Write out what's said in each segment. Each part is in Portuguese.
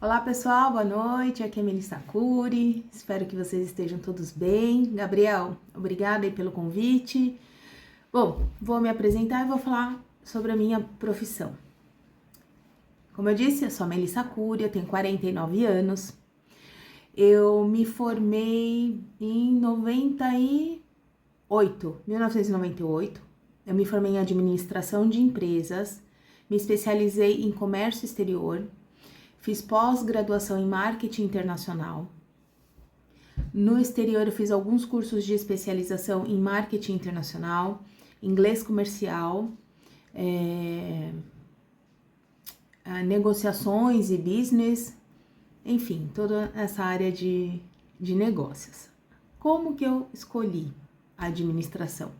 Olá pessoal, boa noite, aqui é Melissa Curi, espero que vocês estejam todos bem. Gabriel, obrigada aí pelo convite. Bom, vou me apresentar e vou falar sobre a minha profissão. Como eu disse, eu sou a Melissa Curi, eu tenho 49 anos. Eu me formei em 1998. Eu me formei em administração de empresas, me especializei em comércio exterior. Fiz pós-graduação em marketing internacional. No exterior, eu fiz alguns cursos de especialização em marketing internacional, inglês comercial, negociações e business, enfim, toda essa área de negócios. Como que eu escolhi a administração?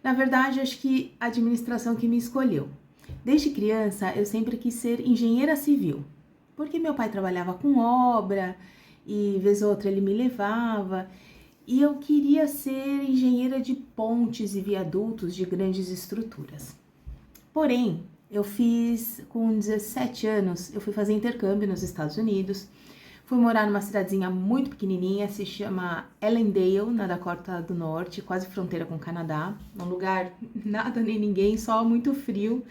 Na verdade, acho que a administração que me escolheu. Desde criança, eu sempre quis ser engenheira civil. Porque meu pai trabalhava com obra e vez ou outra ele me levava e eu queria ser engenheira de pontes e viadutos de grandes estruturas. Porém, eu fiz com 17 anos, eu fui fazer intercâmbio nos Estados Unidos, fui morar numa cidadezinha muito pequenininha, se chama Ellendale, na Dakota do Norte, quase fronteira com o Canadá, um lugar nada nem ninguém, só muito frio.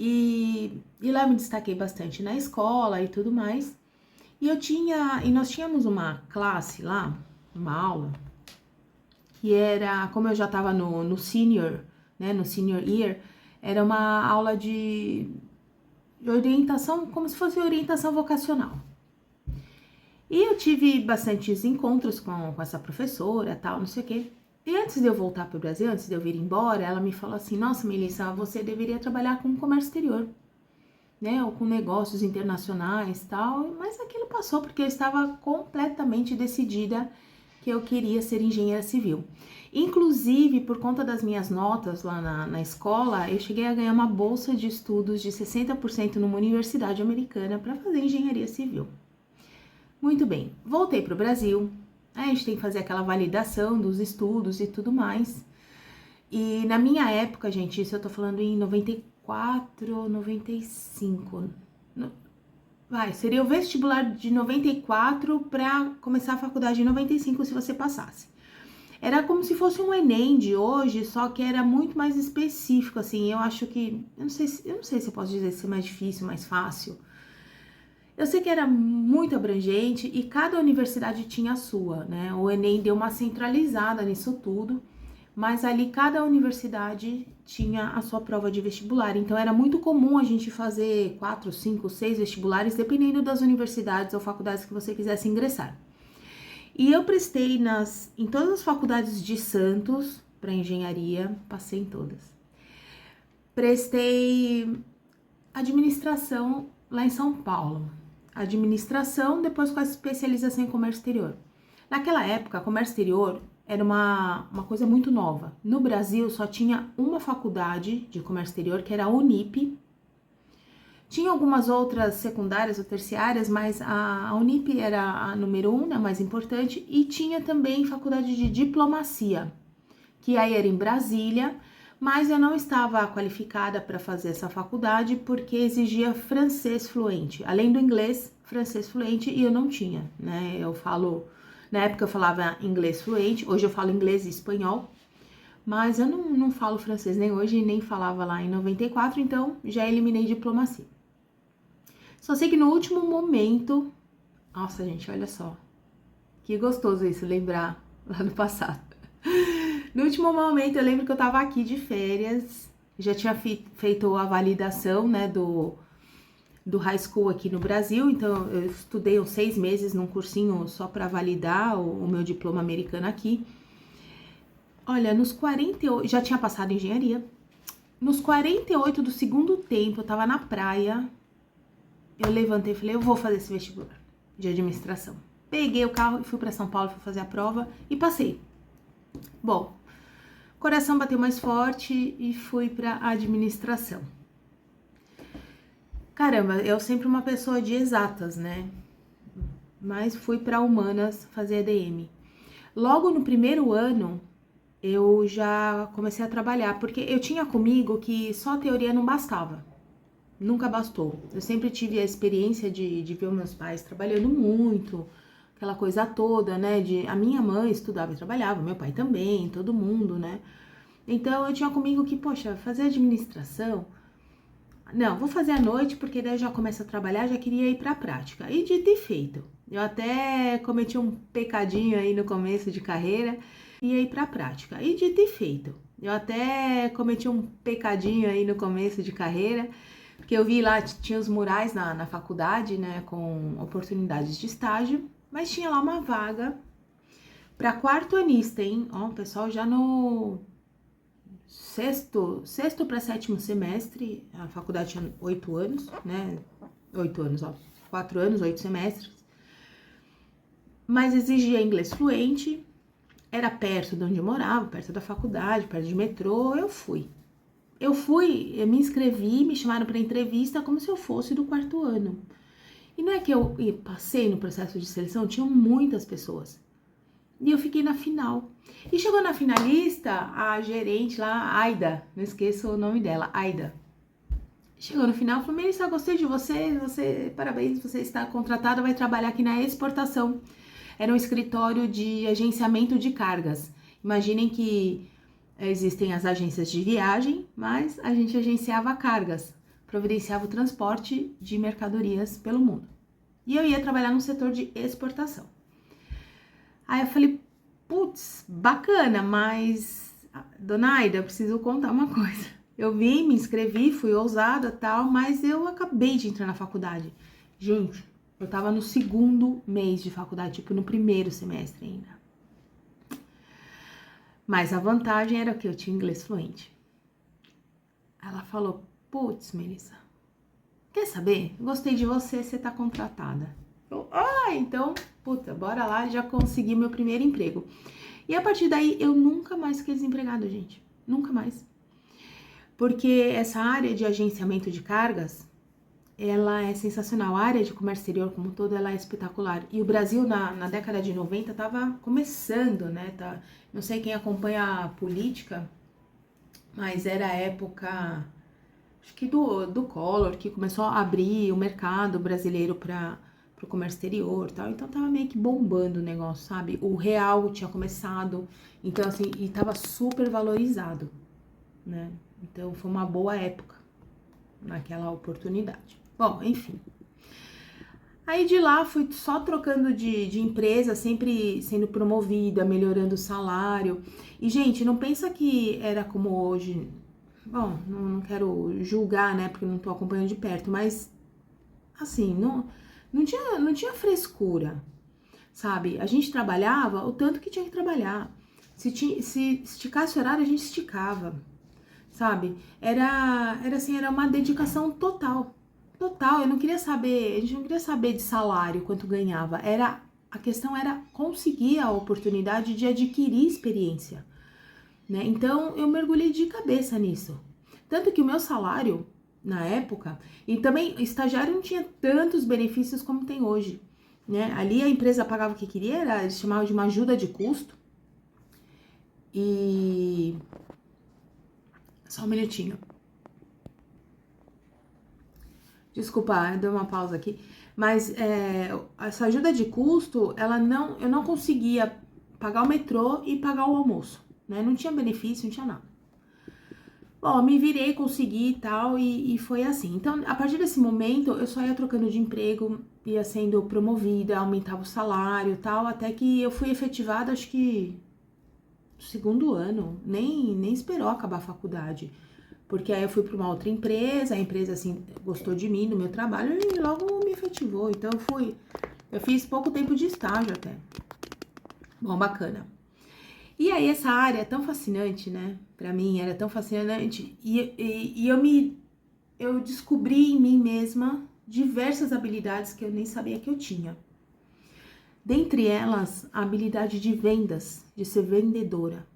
E lá eu me destaquei bastante na escola e tudo mais. E nós tínhamos uma classe lá, uma aula, que era, como eu já estava no senior, né, no senior year, era uma aula de orientação, como se fosse orientação vocacional. E eu tive bastantes encontros com essa professora, tal, não sei o quê. E antes de eu voltar para o Brasil, antes de eu vir embora, ela me falou assim, nossa, Melissa, você deveria trabalhar com comércio exterior, né, ou com negócios internacionais, tal, mas aquilo passou porque eu estava completamente decidida que eu queria ser engenheira civil. Inclusive, por conta das minhas notas lá na escola, eu cheguei a ganhar uma bolsa de estudos de 60% numa universidade americana para fazer engenharia civil. Muito bem, voltei para o Brasil. Aí a gente tem que fazer aquela validação dos estudos e tudo mais. E na minha época, gente, isso eu tô falando em 94, 95. Seria o vestibular de 94 para começar a faculdade em 95 se você passasse. Era como se fosse um Enem de hoje, só que era muito mais específico, assim. Eu acho que, eu não sei se eu posso dizer se é mais difícil, mais fácil. Eu sei que era muito abrangente e cada universidade tinha a sua, né? O Enem deu uma centralizada nisso tudo, mas ali cada universidade tinha a sua prova de vestibular. Então era muito comum a gente fazer 4, 5, 6 vestibulares, dependendo das universidades ou faculdades que você quisesse ingressar. E eu prestei em todas as faculdades de Santos para engenharia, passei em todas. Prestei administração lá em São Paulo. Administração, depois com a especialização em comércio exterior. Naquela época, comércio exterior era uma coisa muito nova. No Brasil, só tinha uma faculdade de comércio exterior, que era a Unip. Tinha algumas outras secundárias ou terciárias, mas a Unip era a número 1, a mais importante, e tinha também faculdade de diplomacia, que aí era em Brasília, mas eu não estava qualificada para fazer essa faculdade porque exigia francês fluente, além do inglês, francês fluente, e eu não tinha, né? Na época eu falava inglês fluente, hoje eu falo inglês e espanhol, mas eu não falo francês nem hoje, nem falava lá em 94, então já eliminei diplomacia. Só sei que no último momento, nossa gente, olha só, que gostoso isso, lembrar lá no passado. No último momento, eu lembro que eu tava aqui de férias, já tinha feito a validação, né, do high school aqui no Brasil, então eu estudei uns 6 meses num cursinho só para validar o meu diploma americano aqui. Olha, nos 48, já tinha passado engenharia, nos 48 do segundo tempo, eu tava na praia, eu levantei e falei, eu vou fazer esse vestibular de administração. Peguei o carro e fui para São Paulo, fui fazer a prova e passei. Bom, o coração bateu mais forte e fui para administração. Caramba, eu sempre uma pessoa de exatas, né? Mas fui para humanas fazer ADM. Logo no primeiro ano, eu já comecei a trabalhar, porque eu tinha comigo que só a teoria não bastava. nunca bastou. Eu sempre tive a experiência de ver os meus pais trabalhando muito, aquela coisa toda, né? A minha mãe estudava e trabalhava, meu pai também, todo mundo, né? Então eu tinha comigo que, poxa, fazer administração, não, vou fazer à noite porque daí eu já começo a trabalhar, já queria ir pra prática. E dito e feito. Eu até cometi um pecadinho aí no começo de carreira, ia ir pra prática. E dito e feito. Eu até cometi um pecadinho aí no começo de carreira, porque eu vi lá, tinha os murais na faculdade, né, com oportunidades de estágio, mas tinha lá uma vaga para quarto-anista, hein? Ó, o pessoal já no sexto para sétimo semestre, a faculdade tinha 8 anos, né? 8 anos, ó, 4 anos, 8 semestres, mas exigia inglês fluente, era perto de onde eu morava, perto da faculdade, perto de metrô, eu fui, eu me inscrevi, me chamaram para entrevista como se eu fosse do quarto ano. E não é que eu passei no processo de seleção, tinham muitas pessoas. E eu fiquei na final. E chegou na finalista, a gerente lá, Aida, não esqueço o nome dela, Aida. Chegou no final e falou: Melissa, gostei de você, parabéns, você está contratada, vai trabalhar aqui na exportação. Era um escritório de agenciamento de cargas. Imaginem que existem as agências de viagem, mas a gente agenciava cargas, providenciava o transporte de mercadorias pelo mundo. E eu ia trabalhar no setor de exportação. Aí eu falei, putz, bacana, mas, dona Aida, eu preciso contar uma coisa. Eu vim, me inscrevi, fui ousada e tal, mas eu acabei de entrar na faculdade. Gente, eu tava no segundo mês de faculdade, tipo no primeiro semestre ainda. Mas a vantagem era que eu tinha inglês fluente. Ela falou, putz, Melissa, quer saber? Gostei de você, você tá contratada. Eu, então, puta, bora lá, já consegui meu primeiro emprego. E a partir daí, eu nunca mais fiquei desempregada, gente. Nunca mais. Porque essa área de agenciamento de cargas, ela é sensacional. A área de comércio exterior como um todo, ela é espetacular. E o Brasil, na década de 90, tava começando, né? Não sei quem acompanha a política, mas era a época, acho que do Collor, que começou a abrir o mercado brasileiro para o comércio exterior e tal. Então tava meio que bombando o negócio, sabe? O real tinha começado, então assim, e tava super valorizado, né? Então foi uma boa época naquela oportunidade. Bom, enfim. Aí de lá fui só trocando de empresa, sempre sendo promovida, melhorando o salário. E, gente, não pensa que era como hoje. Bom, não quero julgar, né, porque não tô acompanhando de perto, mas, assim, não tinha frescura, sabe? A gente trabalhava o tanto que tinha que trabalhar. Se esticasse o horário, a gente esticava, sabe? Era assim, era uma dedicação total. Total, eu não queria saber, a gente não queria saber de salário, quanto ganhava. A questão era conseguir a oportunidade de adquirir experiência, né? Então, eu mergulhei de cabeça nisso. Tanto que o meu salário, na época, e também estagiário não tinha tantos benefícios como tem hoje, né? Ali a empresa pagava o que queria, eles chamavam de uma ajuda de custo. E... Só um minutinho. Desculpa, deu uma pausa aqui. Mas essa ajuda de custo, eu não conseguia pagar o metrô e pagar o almoço, né? Não tinha benefício, não tinha nada. Bom, me virei, consegui e tal, e foi assim. Então, a partir desse momento, eu só ia trocando de emprego, ia sendo promovida, aumentava o salário e tal, até que eu fui efetivada, acho que no segundo ano, nem esperou acabar a faculdade. Porque aí eu fui para uma outra empresa, a empresa, assim, gostou de mim, do meu trabalho, e logo me efetivou. Então, eu fiz pouco tempo de estágio até. Bom, bacana. E aí, essa área é tão fascinante, né? Pra mim, era tão fascinante. E eu descobri em mim mesma diversas habilidades que eu nem sabia que eu tinha. Dentre elas, a habilidade de vendas, de ser vendedora.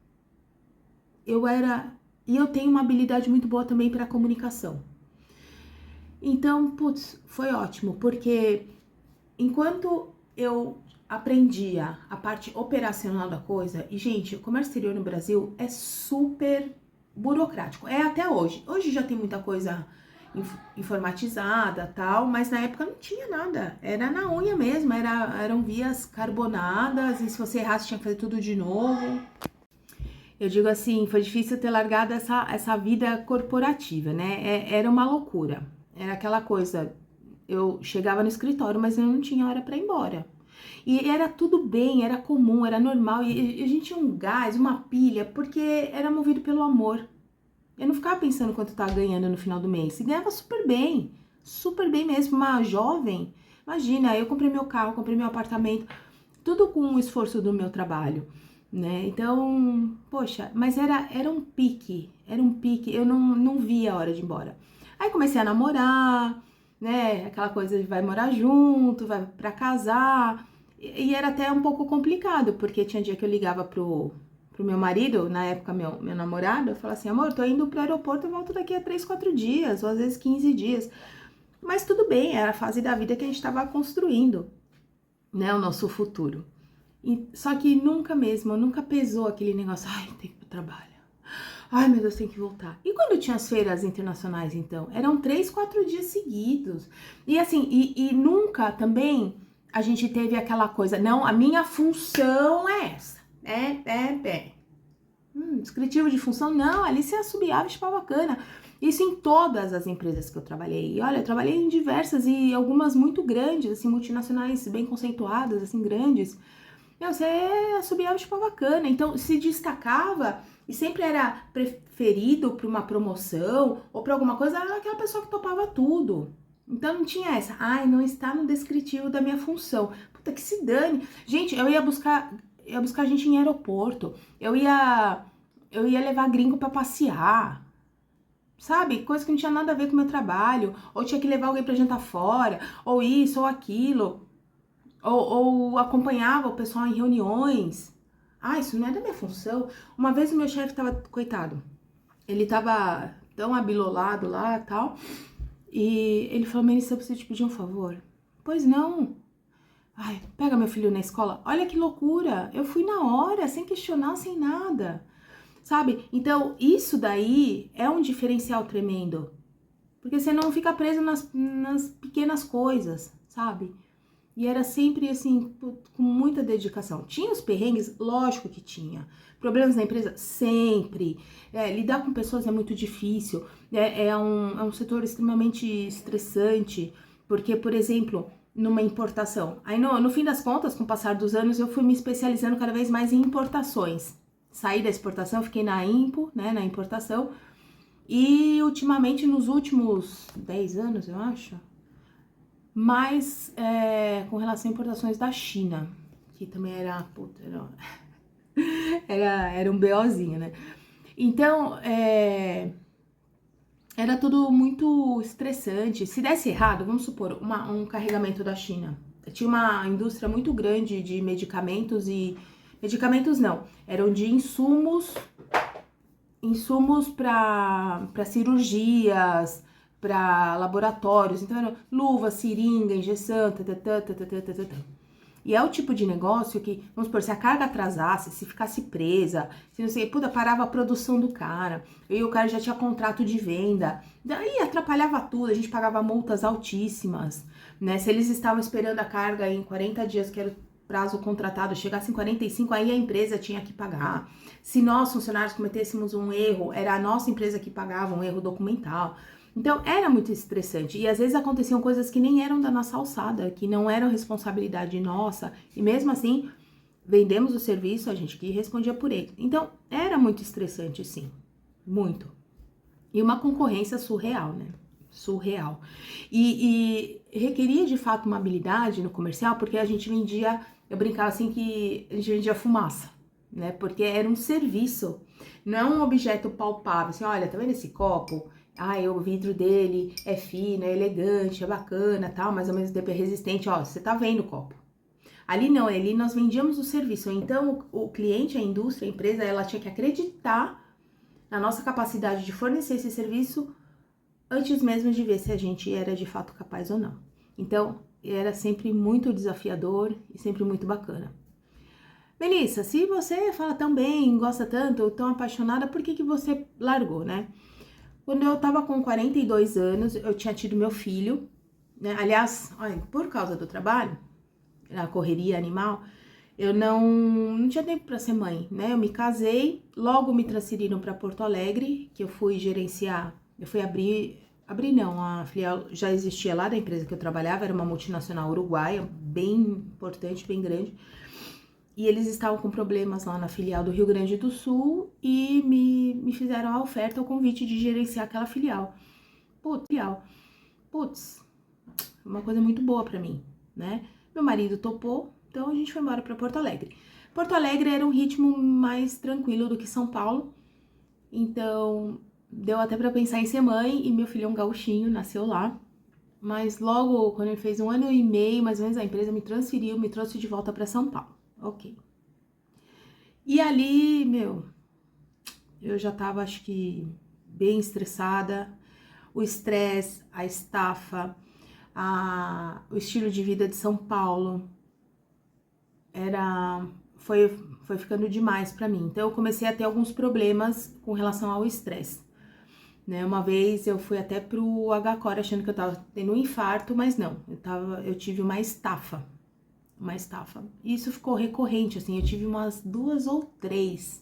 E eu tenho uma habilidade muito boa também para comunicação. Então, putz, foi ótimo, porque enquanto eu aprendia a parte operacional da coisa, e gente, o comércio exterior no Brasil é super burocrático, é até hoje. Hoje já tem muita coisa informatizada, tal, mas na época não tinha nada, era na unha mesmo, eram vias carbonadas, e se você errasse tinha que fazer tudo de novo. Eu digo assim, foi difícil ter largado essa vida corporativa, né? Era uma loucura, era aquela coisa, eu chegava no escritório, mas eu não tinha hora para ir embora. E era tudo bem, era comum, era normal, e a gente tinha um gás, uma pilha, porque era movido pelo amor. Eu não ficava pensando quanto eu tava ganhando no final do mês. E ganhava super bem mesmo. Uma jovem, imagina, eu comprei meu carro, comprei meu apartamento, tudo com o esforço do meu trabalho, né? Então, poxa, mas era um pique, eu não via a hora de ir embora. Aí comecei a namorar, né? Aquela coisa de vai morar junto, vai pra casar. E era até um pouco complicado, porque tinha dia que eu ligava pro meu marido, na época meu namorado, eu falava assim, amor, tô indo pro aeroporto, eu volto daqui a 3, 4 dias, ou às vezes 15 dias. Mas tudo bem, era a fase da vida que a gente estava construindo, né, o nosso futuro. Só que nunca pesou aquele negócio, ai, tem que ir pro trabalho. Ai, meu Deus, tem que voltar. E quando tinha as feiras internacionais, então? Eram 3, 4 dias seguidos. E assim, e nunca também a gente teve aquela coisa, não, a minha função é essa. Descritivo de função, não, ali você assobiava e chupava cana. Isso em todas as empresas que eu trabalhei. E olha, eu trabalhei em diversas e algumas muito grandes, assim, multinacionais bem conceituadas, assim, grandes. Não, você assobiava e chupava cana. Então, se destacava e sempre era preferido para uma promoção ou para alguma coisa, era aquela pessoa que topava tudo. Então, não tinha essa, ai, não está no descritivo da minha função. Puta, que se dane. Gente, eu ia buscar gente em aeroporto. Eu ia levar gringo pra passear, sabe? Coisa que não tinha nada a ver com o meu trabalho. Ou tinha que levar alguém pra jantar fora, ou isso, ou aquilo. Ou acompanhava o pessoal em reuniões. Ah, isso não é da minha função. Uma vez o meu chefe tava, coitado, ele tava tão abilolado lá e tal. E ele falou, Melissa, eu preciso te pedir um favor. Pois não. Ai, pega meu filho na escola. Olha que loucura. Eu fui na hora, sem questionar, sem nada. Sabe? Então, isso daí é um diferencial tremendo. Porque você não fica preso nas pequenas coisas, sabe? E era sempre assim, com muita dedicação. Tinha os perrengues? Lógico que tinha. Problemas na empresa? Sempre. Lidar com pessoas é muito difícil. É um setor extremamente estressante. Porque, por exemplo, numa importação. Aí, no fim das contas, com o passar dos anos, eu fui me especializando cada vez mais em importações. Saí da exportação, fiquei na IMPO, né, na importação. E, ultimamente, nos últimos 10 anos, eu acho, mais com relação a importações da China, que também era, puta, era um BOzinho, né? Então, era tudo muito estressante. Se desse errado, vamos supor, um carregamento da China. Tinha uma indústria muito grande de medicamentos e... Medicamentos não, eram de insumos para cirurgias, para laboratórios. Então, eram luva, seringa, injeção, E é o tipo de negócio que, vamos supor, se a carga atrasasse, se ficasse presa, se não sei, puta, parava a produção do cara, e o cara já tinha contrato de venda, daí atrapalhava tudo, a gente pagava multas altíssimas, né? Se eles estavam esperando a carga em 40 dias, que era o prazo contratado, chegasse em 45, aí a empresa tinha que pagar. Se nós, funcionários, cometêssemos um erro, era a nossa empresa que pagava um erro documental. Então, era muito estressante. E às vezes aconteciam coisas que nem eram da nossa alçada, que não eram responsabilidade nossa. E mesmo assim, vendemos o serviço, a gente que respondia por ele. Então, era muito estressante, sim. Muito. E uma concorrência surreal, né? Surreal. E requeria, de fato, uma habilidade no comercial, porque a gente vendia, eu brincava assim que a gente vendia fumaça, né? Porque era um serviço, não é um objeto palpável. Assim, olha, tá vendo esse copo? O vidro dele é fino, é elegante, é bacana, tal, mas ao mesmo tempo é resistente. Ó, você tá vendo o copo. Ali não, ali nós vendíamos o serviço. Então, o cliente, a indústria, a empresa, ela tinha que acreditar na nossa capacidade de fornecer esse serviço antes mesmo de ver se a gente era de fato capaz ou não. Então, era sempre muito desafiador e sempre muito bacana. Melissa, se você fala tão bem, gosta tanto, tão apaixonada, por que você largou, né? Quando eu tava com 42 anos, eu tinha tido meu filho, né? Aliás, olha, por causa do trabalho, a correria animal, eu não tinha tempo para ser mãe, né? Eu me casei, logo me transferiram para Porto Alegre, que eu fui gerenciar, eu fui abrir não, a filial já existia lá da empresa que eu trabalhava, era uma multinacional uruguaia, bem importante, bem grande. E eles estavam com problemas lá na filial do Rio Grande do Sul e me fizeram a oferta, o convite de gerenciar aquela filial. Putz, uma coisa muito boa pra mim, né? Meu marido topou, então a gente foi embora pra Porto Alegre. Porto Alegre era um ritmo mais tranquilo do que São Paulo, então deu até pra pensar em ser mãe, e meu filho é um gauchinho, nasceu lá. Mas logo, quando ele fez 1 ano e meio, mais ou menos, a empresa me transferiu, me trouxe de volta pra São Paulo. Ok. E ali, eu já tava, acho que, bem estressada. O estresse, a estafa, o estilo de vida de São Paulo foi ficando demais pra mim. Então eu comecei a ter alguns problemas com relação ao estresse, né? Uma vez eu fui até pro HCOR achando que eu tava tendo um infarto, mas não, eu tive uma estafa. Isso ficou recorrente, assim, eu tive umas 2 ou 3.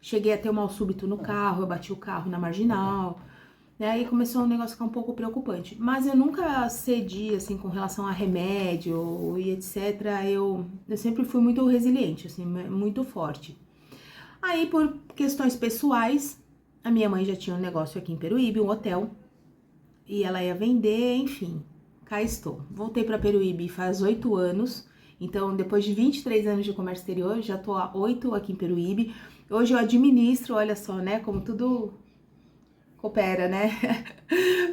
Cheguei a ter um mal súbito no carro, eu bati o carro na marginal, né? Aí começou um negócio a ficar um pouco preocupante. Mas eu nunca cedi, assim, com relação a remédio e etc. Eu sempre fui muito resiliente, assim, muito forte. Aí, por questões pessoais, a minha mãe já tinha um negócio aqui em Peruíbe, um hotel, e ela ia vender, enfim. Cá estou. Voltei para Peruíbe faz 8 anos. Então, depois de 23 anos de comércio exterior, já tô há 8 aqui em Peruíbe. Hoje eu administro, olha só, né, como tudo coopera, né?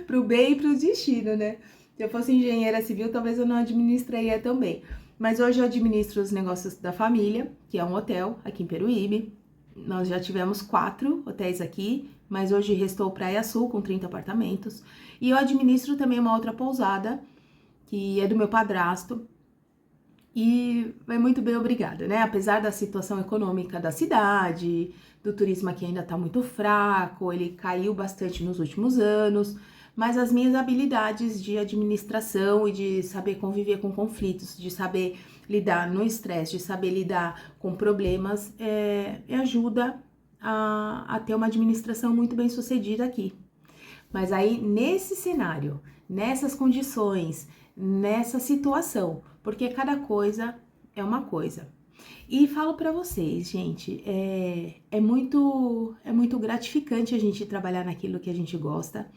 Pro bem e pro destino, né? Se eu fosse engenheira civil, talvez eu não administraria tão bem. Mas hoje eu administro os negócios da família, que é um hotel aqui em Peruíbe. Nós já tivemos 4 hotéis aqui, mas hoje restou Praia Sul com 30 apartamentos. E eu administro também uma outra pousada, que é do meu padrasto. E vai muito bem, obrigada, né? Apesar da situação econômica da cidade, do turismo aqui ainda tá muito fraco, ele caiu bastante nos últimos anos, mas as minhas habilidades de administração e de saber conviver com conflitos, de saber lidar no estresse, de saber lidar com problemas, me ajuda a ter uma administração muito bem sucedida aqui. Mas aí, nesse cenário, nessas condições, nessa situação, porque cada coisa é uma coisa. E falo pra vocês, gente, é muito gratificante a gente trabalhar naquilo que a gente gosta,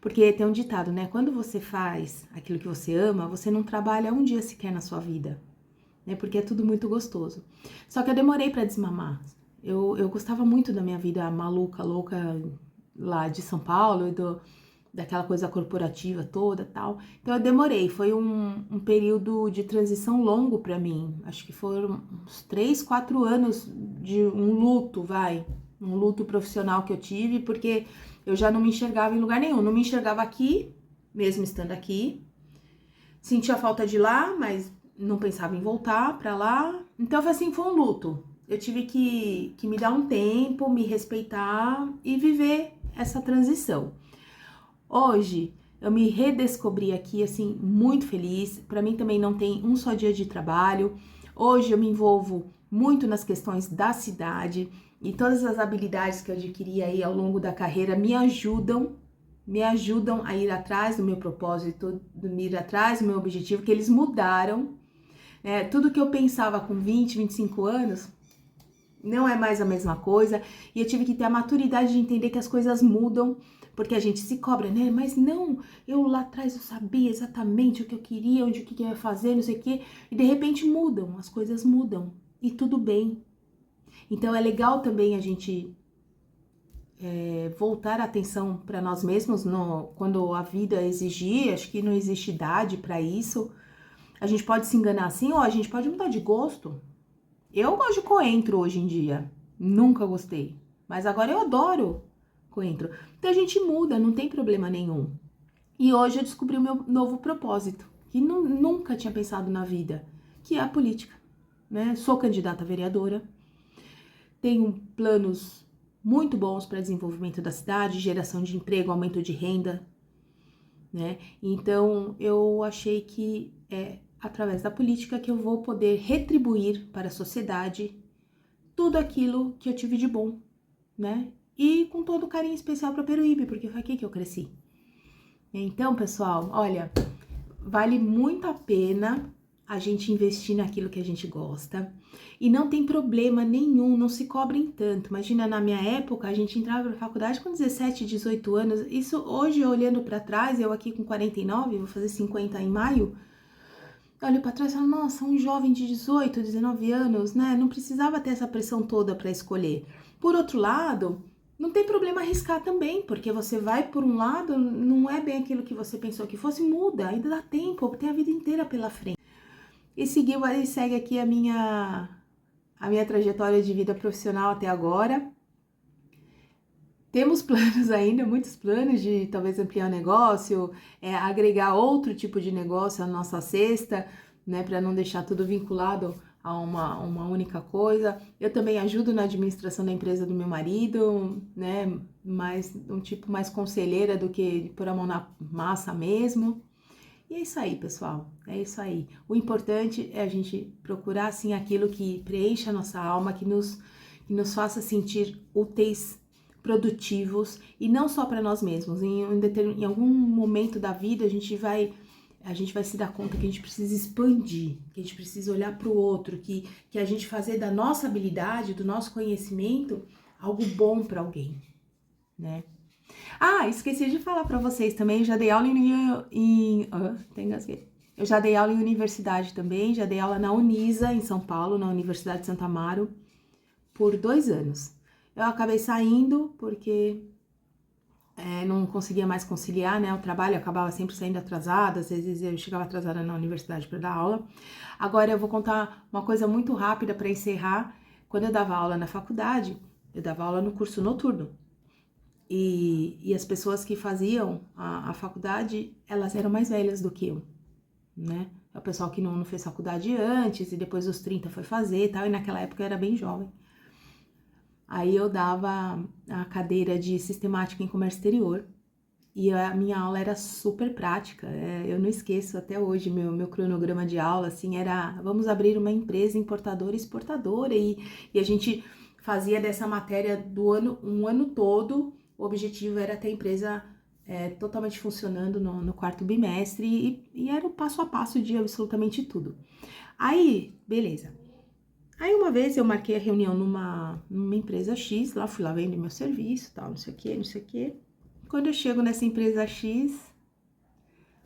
porque tem um ditado, né? Quando você faz aquilo que você ama, você não trabalha um dia sequer na sua vida, né? Porque é tudo muito gostoso. Só que eu demorei pra desmamar. Eu gostava muito da minha vida maluca, louca lá de São Paulo, daquela coisa corporativa toda tal. Então eu demorei, foi um período de transição longo pra mim. Acho que foram uns 3, 4 anos de um luto, um luto profissional que eu tive, porque eu já não me enxergava em lugar nenhum. Não me enxergava aqui, mesmo estando aqui. Sentia falta de lá, mas não pensava em voltar pra lá. Então foi assim, foi um luto. Eu tive que me dar um tempo, me respeitar e viver essa transição. Hoje eu me redescobri aqui, assim, muito feliz. Para mim também não tem um só dia de trabalho. Hoje eu me envolvo muito nas questões da cidade e todas as habilidades que eu adquiri aí ao longo da carreira me ajudam a ir atrás do meu propósito, ir atrás do meu objetivo, que eles mudaram, né? Tudo que eu pensava com 20, 25 anos não é mais a mesma coisa, e eu tive que ter a maturidade de entender que as coisas mudam, porque a gente se cobra, né? Mas não, eu lá atrás eu sabia exatamente o que eu queria, onde o que eu ia fazer, não sei o quê, e de repente mudam, as coisas mudam, e tudo bem. Então é legal também a gente voltar a atenção para nós mesmos quando a vida exigir. Acho que não existe idade para isso. A gente pode se enganar assim, ou a gente pode mudar de gosto. Eu gosto de coentro hoje em dia, nunca gostei, mas agora eu adoro coentro. Então a gente muda, não tem problema nenhum. E hoje eu descobri o meu novo propósito, que nunca tinha pensado na vida, que é a política, né? Sou candidata a vereadora, tenho planos muito bons para desenvolvimento da cidade, geração de emprego, aumento de renda, né? Então, eu achei que é através da política que eu vou poder retribuir para a sociedade tudo aquilo que eu tive de bom, né? E com todo carinho especial para Peruíbe, porque foi aqui que eu cresci. Então, pessoal, olha, vale muito a pena a gente investir naquilo que a gente gosta. E não tem problema nenhum, não se cobrem tanto. Imagina, na minha época, a gente entrava na faculdade com 17, 18 anos. Isso hoje, olhando para trás, eu aqui com 49, vou fazer 50 em maio, olho para trás e falo, nossa, um jovem de 18, 19 anos, né? Não precisava ter essa pressão toda para escolher. Por outro lado, não tem problema arriscar também, porque você vai por um lado, não é bem aquilo que você pensou que fosse, muda, ainda dá tempo, tem a vida inteira pela frente. E segue aqui a minha trajetória de vida profissional até agora. Temos planos ainda, muitos planos de talvez ampliar o negócio, agregar outro tipo de negócio à nossa cesta, né, para não deixar tudo vinculado a uma única coisa. Eu também ajudo na administração da empresa do meu marido, né, mais um tipo mais conselheira do que pôr a mão na massa mesmo. E é isso aí, pessoal, é isso aí. O importante é a gente procurar, assim, aquilo que preencha a nossa alma, que nos faça sentir úteis, produtivos, e não só para nós mesmos. Em algum momento da vida, a gente vai se dar conta que a gente precisa expandir, que a gente precisa olhar para o outro, que a gente fazer da nossa habilidade, do nosso conhecimento, algo bom para alguém, né? Ah, esqueci de falar para vocês também, já dei aula eu já dei aula em universidade também, já dei aula na Unisa, em São Paulo, na Universidade de Santo Amaro, por 2 anos. Eu acabei saindo porque não conseguia mais conciliar, né, o trabalho, eu acabava sempre saindo atrasada, às vezes eu chegava atrasada na universidade para dar aula. Agora eu vou contar uma coisa muito rápida para encerrar. Quando eu dava aula na faculdade, eu dava aula no curso noturno. E as pessoas que faziam a faculdade, elas eram mais velhas do que eu, né? É o pessoal que não fez faculdade antes e depois dos 30 foi fazer e tal, e naquela época eu era bem jovem. Aí eu dava a cadeira de sistemática em comércio exterior e a minha aula era super prática, eu não esqueço até hoje, meu cronograma de aula, assim, era vamos abrir uma empresa importadora e exportadora e a gente fazia dessa matéria um ano todo. O objetivo era ter a empresa totalmente funcionando no 4º bimestre e era o passo a passo de absolutamente tudo. Aí, beleza. Aí uma vez eu marquei a reunião numa empresa X, fui lá vender meu serviço, tal, não sei o quê. Quando eu chego nessa empresa X,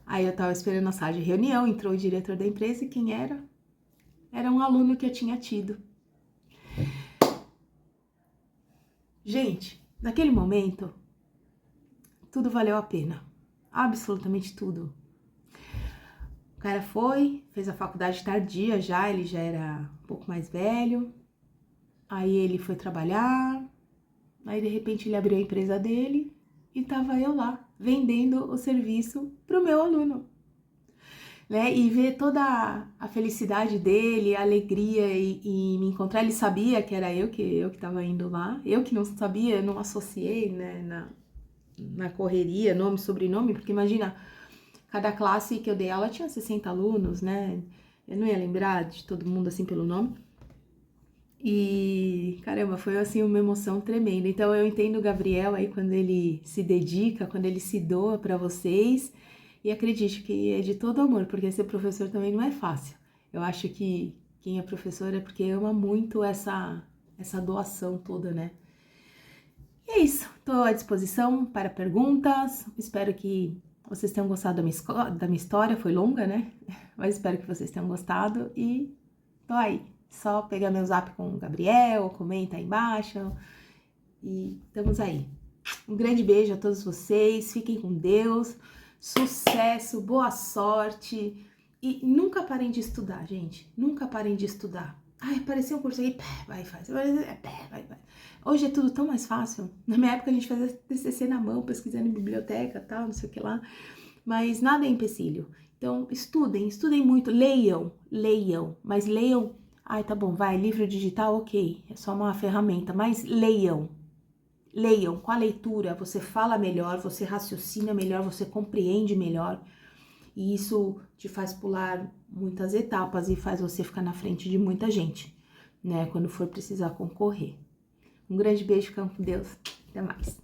aí eu tava esperando a sala de reunião, entrou o diretor da empresa e quem era? Era um aluno que eu tinha tido. Gente, naquele momento, tudo valeu a pena, absolutamente tudo. O cara fez a faculdade tardia já, ele já era um pouco mais velho, aí ele foi trabalhar, aí de repente ele abriu a empresa dele e tava eu lá, vendendo o serviço pro meu aluno, né? E ver toda a felicidade dele, a alegria e me encontrar, ele sabia que era eu que tava indo lá, eu que não sabia, não associei, né, na correria, nome, sobrenome, porque imagina, cada classe que eu dei aula tinha 60 alunos, né? Eu não ia lembrar de todo mundo assim pelo nome. E, caramba, foi assim uma emoção tremenda. Então eu entendo o Gabriel aí quando ele se dedica, quando ele se doa para vocês. E acredite que é de todo amor, porque ser professor também não é fácil. Eu acho que quem é professor é porque ama muito essa doação toda, né? E é isso, estou à disposição para perguntas, espero que vocês tenham gostado da minha história, foi longa, né? Mas espero que vocês tenham gostado e tô aí, só pegar meu zap com o Gabriel, comenta aí embaixo e estamos aí. Um grande beijo a todos vocês, fiquem com Deus, sucesso, boa sorte e nunca parem de estudar, gente, nunca parem de estudar. Ai, apareceu um curso aí, vai, faz. Vai. Hoje é tudo tão mais fácil. Na minha época a gente fazia TCC na mão, pesquisando em biblioteca, tal, não sei o que lá. Mas nada é empecilho. Então, estudem muito, leiam. Mas leiam, ai, tá bom, vai, livro digital, ok, é só uma ferramenta, mas leiam. leiam, com a leitura você fala melhor, você raciocina melhor, você compreende melhor, e isso te faz pular muitas etapas e faz você ficar na frente de muita gente, né, quando for precisar concorrer. Um grande beijo, fica com Deus, até mais.